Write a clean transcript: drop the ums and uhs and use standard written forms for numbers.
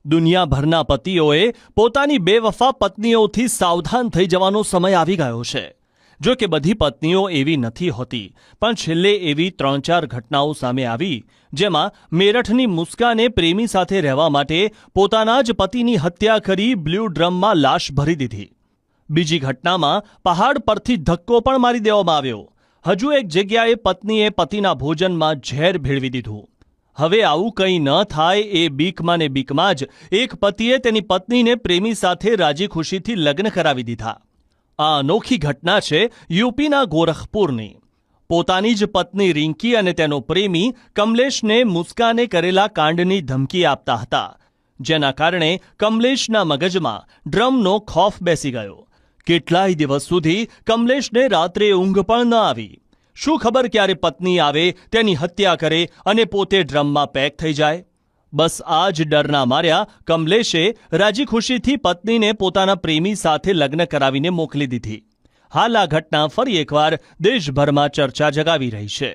દુનિયાભરના પતિઓએ પોતાની બેવફા પત્નીઓથી સાવધાન થઈ જવાનો સમય આવી ગયો છે. જો કે બધી પત્નીઓ એવી નથી હોતી, પણ છેલ્લે એવી 3-4 ઘટનાઓ સામે આવી જેમાં મેરઠની મુસ્કાને પ્રેમી સાથે રહેવા માટે પોતાના જ પતિની હત્યા કરી બ્લુ ડ્રમમાં લાશ ભરી દીધી. બીજી ઘટનામાં પહાડ પરથી ધક્કો પણ મારી દેવામાં આવ્યો. હજુ એક જગ્યાએ પત્નીએ પતિના ભોજનમાં ઝેર ભેળવી દીધું. હવે આવું કંઈ ન થાય એ બીકમાં ને બીકમાં જ એક પતિએ તેની પત્નીને પ્રેમી સાથે રાજી ખુશીથી લગ્ન કરાવી દીધા. આ અનોખી ઘટના છે યુપીના ગોરખપુરની. પોતાની જ પત્ની રિંકી અને તેનો પ્રેમી કમલેશને મુસ્કાને કરેલા કાંડની ધમકી આપતા હતા, જેના કારણે કમલેશના મગજમાં ડ્રમનો ખોફ બેસી ગયો. કેટલાય દિવસ સુધી કમલેશને રાત્રે ઊંઘ પણ ન આવી. શું ખબર ક્યારે પત્ની આવે, તેની હત્યા કરે અને પોતે ડ્રમમાં પેક થઈ જાય. બસ આ જ ડરના માર્યા કમલેશે રાજી ખુશીથી પત્નીને પોતાના પ્રેમી સાથે લગ્ન કરાવીને મોકલી દીધી. હાલ આ ઘટના ફરી એકવાર દેશભરમાં ચર્ચા જગાવી રહી છે.